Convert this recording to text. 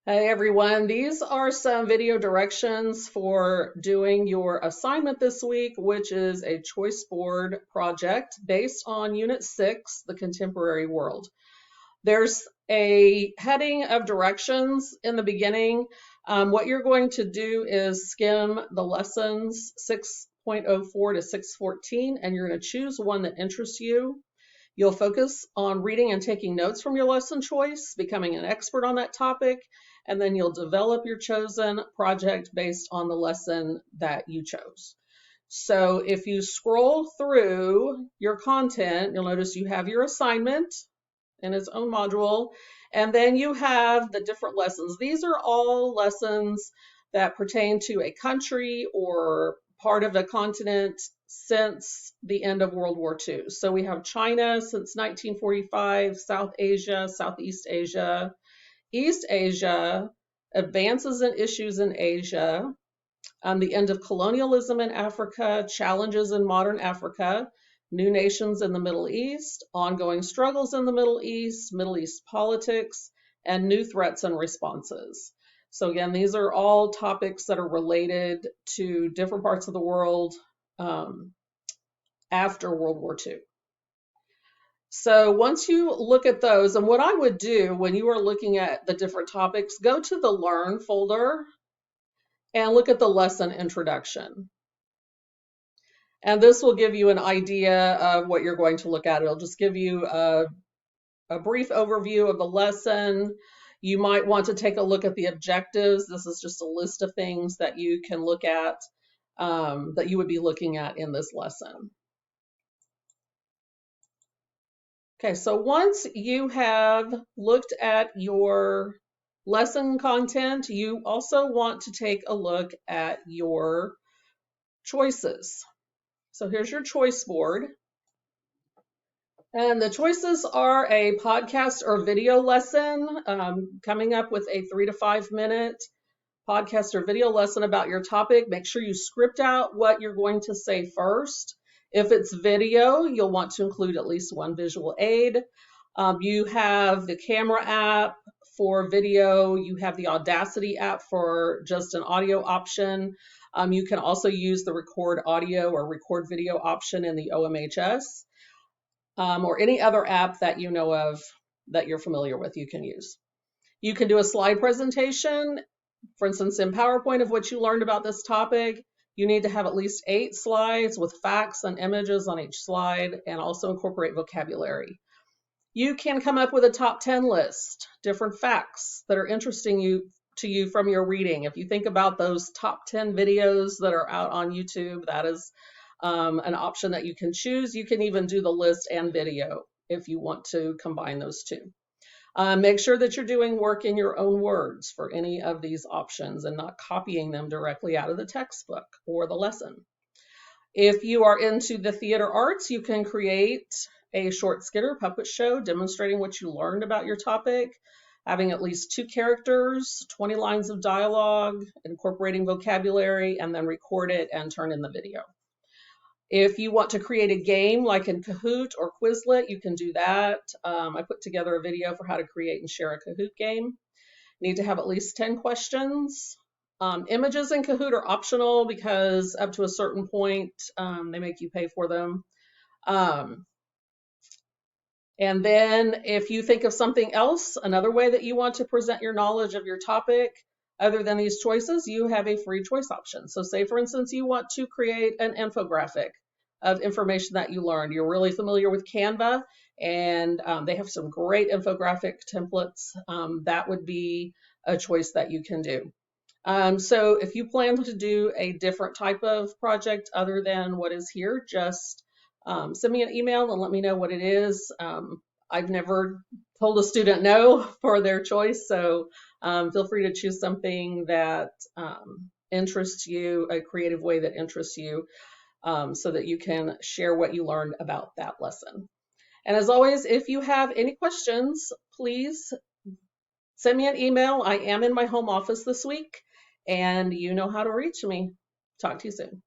Hey everyone, these are some video directions for doing your assignment this week, which is a choice board project based on Unit 6, The Contemporary World. There's a heading of directions in the beginning. What you're going to do is skim the lessons 6.04 to 614, and you're going to choose one that interests you. You'll focus on reading and taking notes from your lesson choice, becoming an expert on that topic, and then you'll develop your chosen project based on the lesson that you chose. So if you scroll through your content, you'll notice you have your assignment in its own module, and then you have the different lessons. These are all lessons that pertain to a country or part of a continent since the end of World War II. So we have China since 1945, South Asia, Southeast Asia, East Asia, advances and issues in Asia, the end of colonialism in Africa, challenges in modern Africa, new nations in the Middle East, ongoing struggles in the Middle East politics, and new threats and responses. So again, these are all topics that are related to different parts of the world after World War II. So once you look at those, and what I would do when you are looking at the different topics, go to the Learn folder and look at the lesson introduction. And this will give you an idea of what you're going to look at. It'll just give you a brief overview of the lesson. You might want to take a look at the objectives. This is just a list of things that you can look at, that you would be looking at in this lesson. Okay, so once you have looked at your lesson content, you also want to take a look at your choices. So here's your choice board. And the choices are a podcast or video lesson, coming up with a 3 to 5 minute podcast or video lesson about your topic. Make sure you script out what you're going to say first. If it's video, you'll want to include at least one visual aid. You have the camera app for video. You have the Audacity app for just an audio option. You can also use the record audio or record video option in the OMHS, or any other app that you know of that you're familiar with, you can use. You can do a slide presentation. For instance, in PowerPoint of what you learned about this topic, you need to have at least 8 slides with facts and images on each slide, and also incorporate vocabulary. You can come up with a top 10 list, different facts that are interesting to you from your reading. If you think about those top 10 videos that are out on YouTube, that is an option that you can choose. You can even do the list and video if you want to combine those two. Make sure that you're doing work in your own words for any of these options and not copying them directly out of the textbook or the lesson. If you are into the theater arts, you can create a short skit or puppet show demonstrating what you learned about your topic, having at least 2 characters, 20 lines of dialogue, incorporating vocabulary, and then record it and turn in the video. If you want to create a game like in Kahoot or Quizlet, you can do that. I put together a video for how to create and share a Kahoot game. You need to have at least 10 questions. Images in Kahoot are optional because up to a certain point, they make you pay for them. And then if you think of something else, another way that you want to present your knowledge of your topic, other than these choices, you have a free choice option. So say, for instance, you want to create an infographic of information that you learned. You're really familiar with Canva, and they have some great infographic templates. That would be a choice that you can do. So if you plan to do a different type of project other than what is here, just send me an email and let me know what it is. I've never told a student no for their choice, so feel free to choose something that interests you, a creative way that interests you, so that you can share what you learned about that lesson. And as always, if you have any questions, please send me an email. I am in my home office this week, and you know how to reach me. Talk to you soon.